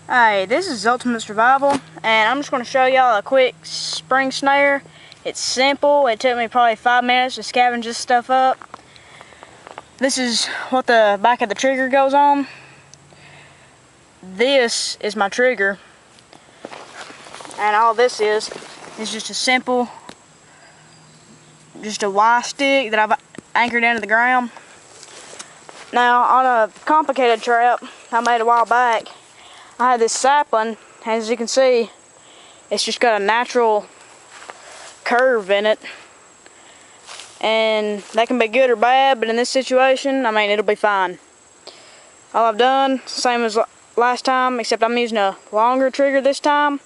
Alright, this is Ultimate Survival, and I'm just going to show y'all a quick spring snare. It's simple. It took me probably 5 minutes to scavenge this stuff up. This is what the back of the trigger goes on. This is my trigger, and all this is just a simple, just a Y stick that I've anchored into the ground. Now, on a complicated trap I made a while back, I had this sapling. As you can see, it's just got a natural curve in it, and that can be good or bad, but in this situation, I mean, it'll be fine. All I've done, same as last time, except I'm using a longer trigger this time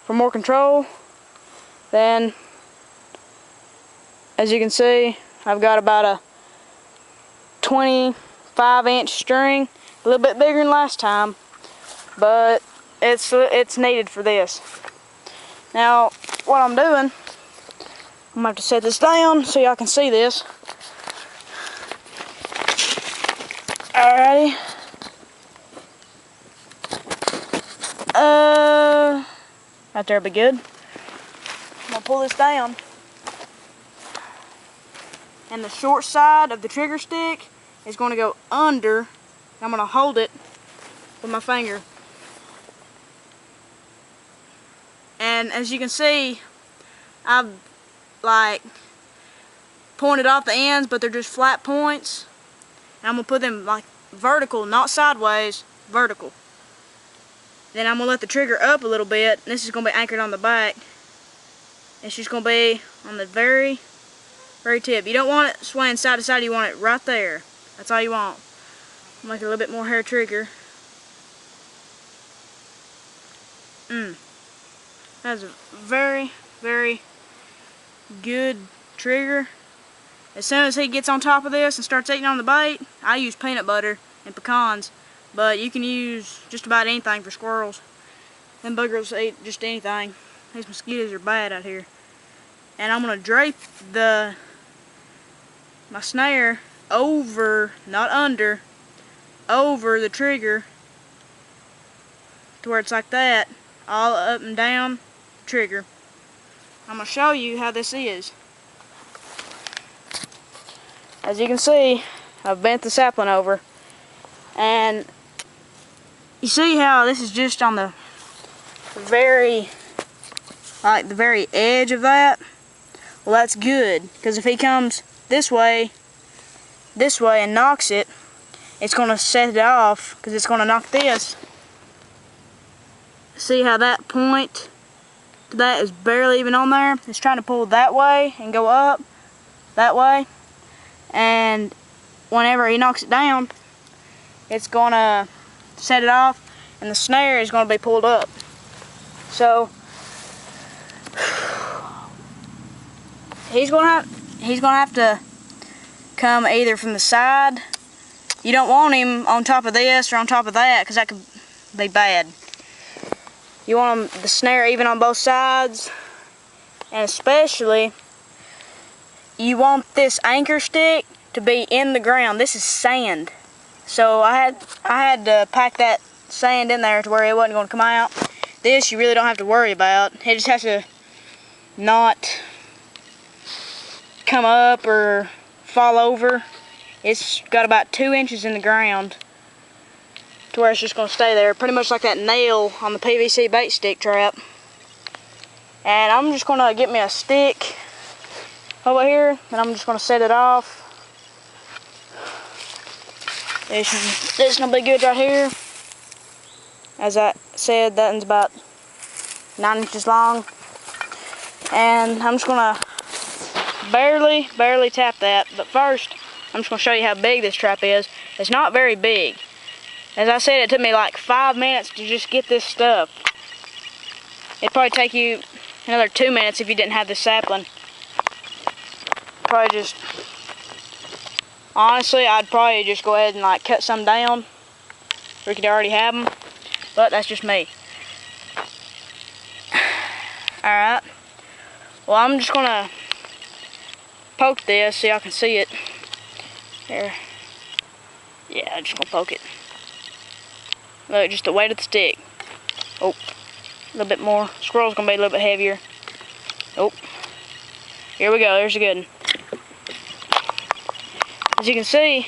for more control. Then, as you can see, I've got about a 25-inch string, a little bit bigger than last time, but it's needed for this. Now, what I'm doing, I'm gonna have to set this down so y'all can see this. Alrighty. Right there will be good. I'm gonna pull this down. And the short side of the trigger stick is gonna go under. I'm gonna hold it with my finger. And as you can see, I've like pointed off the ends, but they're just flat points. And I'm gonna put them like vertical, not sideways, vertical. Then I'm gonna let the trigger up a little bit. And this is gonna be anchored on the back. It's just gonna be on the very tip. You don't want it swaying side to side, you want it right there. That's all you want. Make it a little bit more hair trigger. That's a very good trigger. As soon as he gets on top of this and starts eating on the bait, I use peanut butter and pecans, but you can use just about anything for squirrels. Them boogers eat just anything. These mosquitoes are bad out here. And I'm gonna drape my snare over, not under, over the trigger to where it's like that, all up and down the trigger. I'm going to show you how this is. As you can see, I've bent the sapling over, and you see how this is just on the very edge of that? Well, that's good, because if he comes this way and knocks it, it's going to set it off, because it's going to knock this. See how that point to that is barely even on there? It's trying to pull that way and go up that way, and whenever he knocks it down, it's going to set it off, and the snare is going to be pulled up. So he's going to have to come either from the side. You don't want him on top of this or on top of that, because that could be bad. You want the snare even on both sides, and especially you want this anchor stick to be in the ground. This is sand, so I had to pack that sand in there to where it wasn't going to come out. This you really don't have to worry about. It just has to not come up or fall over. It's got about 2 inches in the ground to where it's just going to stay there, pretty much like that nail on the PVC bait stick trap. And I'm just going to get me a stick over here, and I'm just going to set it off. This is going to be good right here. As I said, that one's about 9 inches long. And I'm just going to barely tap that. But first, I'm just going to show you how big this trap is. It's not very big. As I said, it took me like 5 minutes to just get this stuff. It'd probably take you another 2 minutes if you didn't have the sapling. Probably just, honestly, I'd probably just go ahead and like cut some down. We could already have them, but that's just me. Alright, well, I'm just gonna poke this so y'all can see it. There. Yeah, I'm just gonna poke it. Look, just the weight of the stick. Oh, a little bit more. Squirrel's gonna be a little bit heavier. Oh, here we go. There's a good one. As you can see,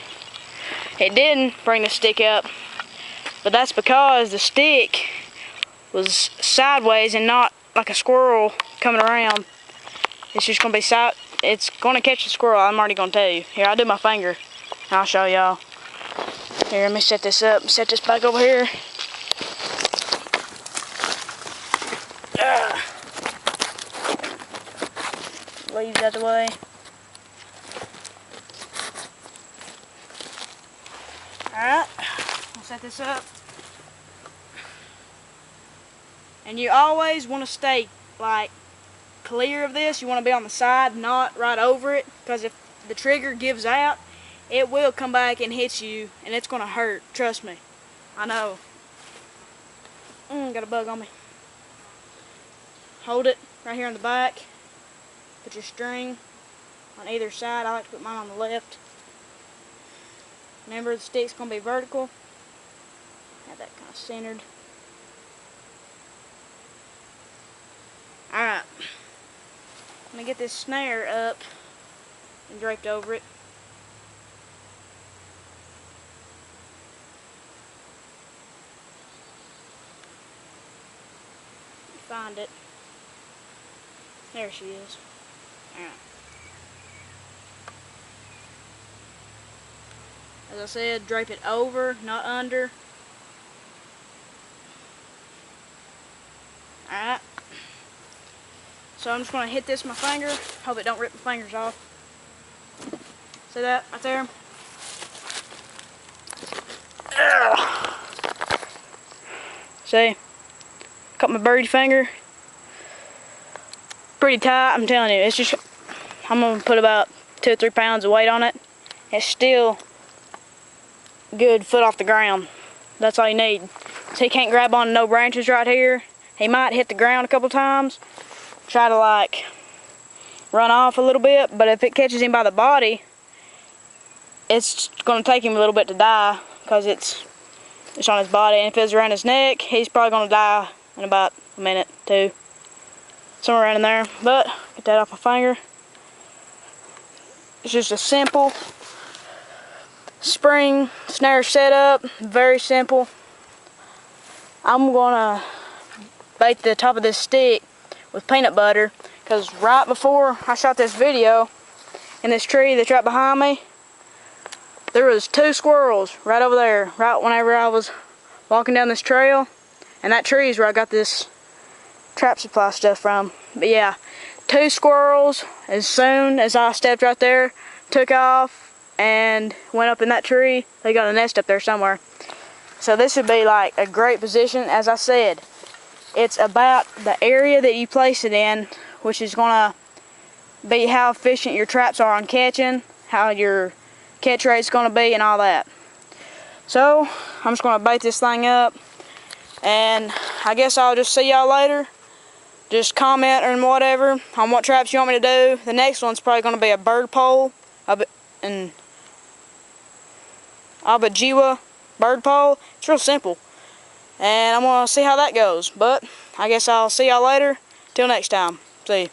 it didn't bring the stick up, but that's because the stick was sideways and not like a squirrel coming around. It's just gonna be it's gonna catch the squirrel. I'm already gonna tell you. Here, I'll do my finger and I'll show y'all. Here, let me set this up and set this back over here. Leaves out the way. Alright, I'll set this up. And you always want to stay like clear of this. You want to be on the side, not right over it, because if the trigger gives out, it will come back and hit you, and it's going to hurt. Trust me. I know. Got a bug on me. Hold it right here on the back. Put your string on either side. I like to put mine on the left. Remember, the stick's going to be vertical. Have that kind of centered. Alright. Let me get this snare up and draped over it. Find it. There she is. Alright. As I said, drape it over, not under. Alright. So I'm just going to hit this with my finger. Hope it don't rip my fingers off. See that right there? See? Cut my birdie finger. Pretty tight, I'm telling you. It's just, I'm going to put about 2 or 3 pounds of weight on it. It's still good foot off the ground. That's all you need. So he can't grab on no branches right here. He might hit the ground a couple times. Try to like run off a little bit, but if it catches him by the body, it's going to take him a little bit to die because it's on his body. And if it's around his neck, he's probably going to die in about a minute, 2. Somewhere around in there. But get that off my finger. It's just a simple spring snare setup. Very simple. I'm gonna bait the top of this stick with peanut butter because right before I shot this video in this tree that's right behind me, there was 2 squirrels right over there, right whenever I was walking down this trail, and that tree is where I got this trap supply stuff from. But yeah, 2 squirrels as soon as I stepped right there, took off and went up in that tree. They got a nest up there somewhere. So this would be like a great position. As I said, it's about the area that you place it in, which is gonna be how efficient your traps are on catching, how your catch rate's gonna be, and all that. So I'm just gonna bait this thing up, and I guess I'll just see y'all later. Just comment or whatever on what traps you want me to do. The next one's probably gonna be a bird pole, an Abajiwa bird pole. It's real simple, and I'm gonna see how that goes. But I guess I'll see y'all later. Till next time. See you.